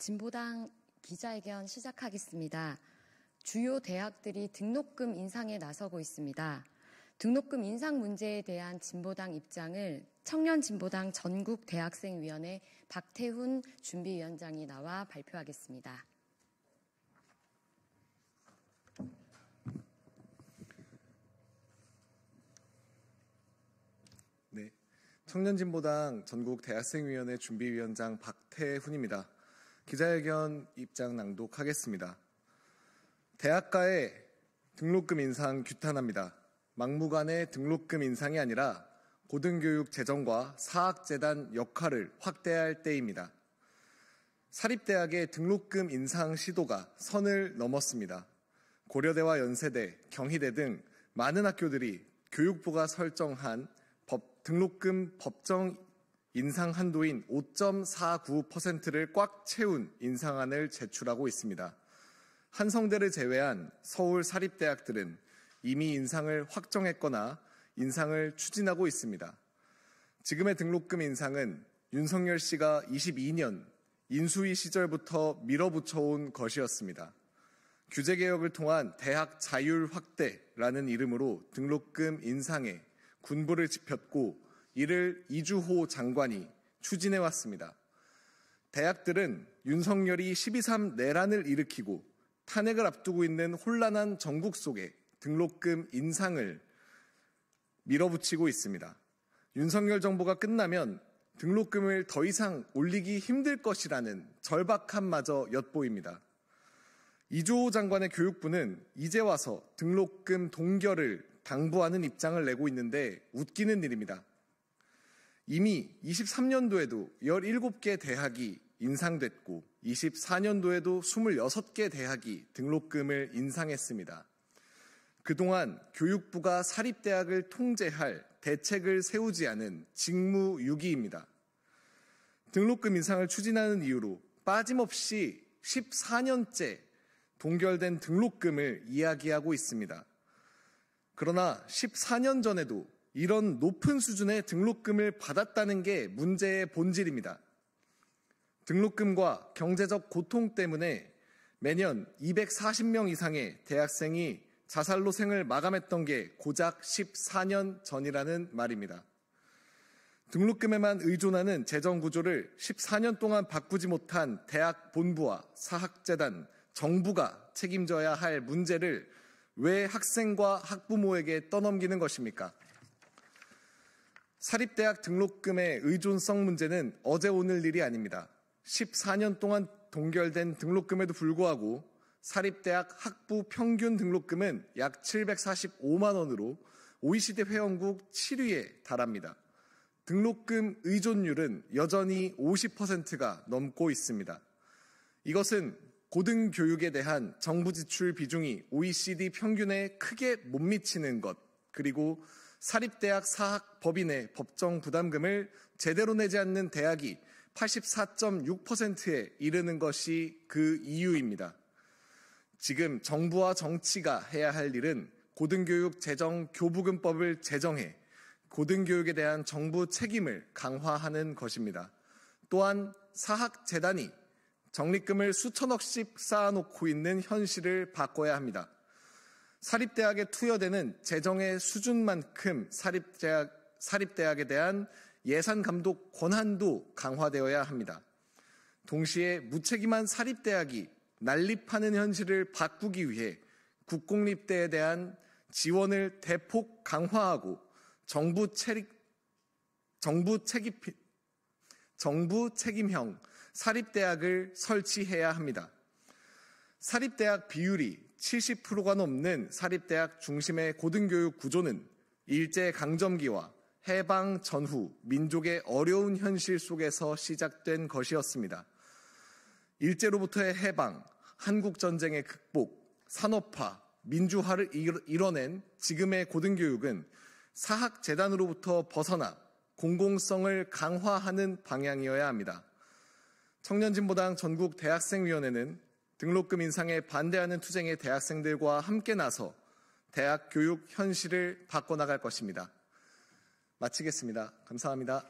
진보당 기자회견 시작하겠습니다. 주요 대학들이 등록금 인상에 나서고 있습니다. 등록금 인상 문제에 대한 진보당 입장을 청년진보당 전국대학생위원회 박태훈 준비위원장이 나와 발표하겠습니다. 네, 청년진보당 전국대학생위원회 준비위원장 박태훈입니다. 기자회견 입장 낭독하겠습니다. 대학가의 등록금 인상 규탄합니다. 막무가내 등록금 인상이 아니라 고등교육 재정과 사학재단 역할을 확대해야 할 때입니다. 사립대학의 등록금 인상 시도가 선을 넘었습니다. 고려대와 연세대, 경희대 등 많은 학교들이 교육부가 설정한 등록금 법정 인상 한도인 5.49%를 꽉 채운 인상안을 제출하고 있습니다. 한성대를 제외한 서울 사립대학들은 이미 인상을 확정했거나 인상을 추진하고 있습니다. 지금의 등록금 인상은 윤석열 씨가 22년 인수위 시절부터 밀어붙여온 것이었습니다. 규제개혁을 통한 대학 자율 확대라는 이름으로 등록금 인상에 군부를 짚었고 이를 이주호 장관이 추진해왔습니다. 대학들은 윤석열이 12.3 내란을 일으키고 탄핵을 앞두고 있는 혼란한 정국 속에 등록금 인상을 밀어붙이고 있습니다. 윤석열 정부가 끝나면 등록금을 더 이상 올리기 힘들 것이라는 절박함마저 엿보입니다. 이주호 장관의 교육부는 이제 와서 등록금 동결을 당부하는 입장을 내고 있는데 웃기는 일입니다. 이미 23년도에도 17개 대학이 인상됐고 24년도에도 26개 대학이 등록금을 인상했습니다. 그동안 교육부가 사립대학을 통제할 대책을 세우지 않은 직무유기입니다. 등록금 인상을 추진하는 이유로 빠짐없이 14년째 동결된 등록금을 이야기하고 있습니다. 그러나 14년 전에도 이런 높은 수준의 등록금을 받았다는 게 문제의 본질입니다. 등록금과 경제적 고통 때문에 매년 240명 이상의 대학생이 자살로 생을 마감했던 게 고작 14년 전이라는 말입니다. 등록금에만 의존하는 재정 구조를 14년 동안 바꾸지 못한 대학 본부와 사학재단, 정부가 책임져야 할 문제를 왜 학생과 학부모에게 떠넘기는 것입니까? 사립대학 등록금의 의존성 문제는 어제 오늘 일이 아닙니다. 14년 동안 동결된 등록금에도 불구하고 사립대학 학부 평균 등록금은 약 745만 원으로 OECD 회원국 7위에 달합니다. 등록금 의존율은 여전히 50%가 넘고 있습니다. 이것은 고등교육에 대한 정부 지출 비중이 OECD 평균에 크게 못 미치는 것, 그리고 사립대학 사학법인의 법정 부담금을 제대로 내지 않는 대학이 84.6%에 이르는 것이 그 이유입니다. 지금 정부와 정치가 해야 할 일은 고등교육 재정 교부금법을 제정해 고등교육에 대한 정부 책임을 강화하는 것입니다. 또한 사학재단이 적립금을 수천억씩 쌓아놓고 있는 현실을 바꿔야 합니다. 사립대학에 투여되는 재정의 수준만큼 사립대학에 대한 예산 감독 권한도 강화되어야 합니다. 동시에 무책임한 사립대학이 난립하는 현실을 바꾸기 위해 국공립대에 대한 지원을 대폭 강화하고 정부 책임형 사립대학을 설치해야 합니다. 사립대학 비율이 70%가 넘는 사립대학 중심의 고등교육 구조는 일제강점기와 해방 전후 민족의 어려운 현실 속에서 시작된 것이었습니다. 일제로부터의 해방, 한국전쟁의 극복, 산업화, 민주화를 이뤄낸 지금의 고등교육은 사학재단으로부터 벗어나 공공성을 강화하는 방향이어야 합니다. 청년진보당 전국대학생위원회는 등록금 인상에 반대하는 투쟁의 대학생들과 함께 나서 대학 교육 현실을 바꿔나갈 것입니다. 마치겠습니다. 감사합니다.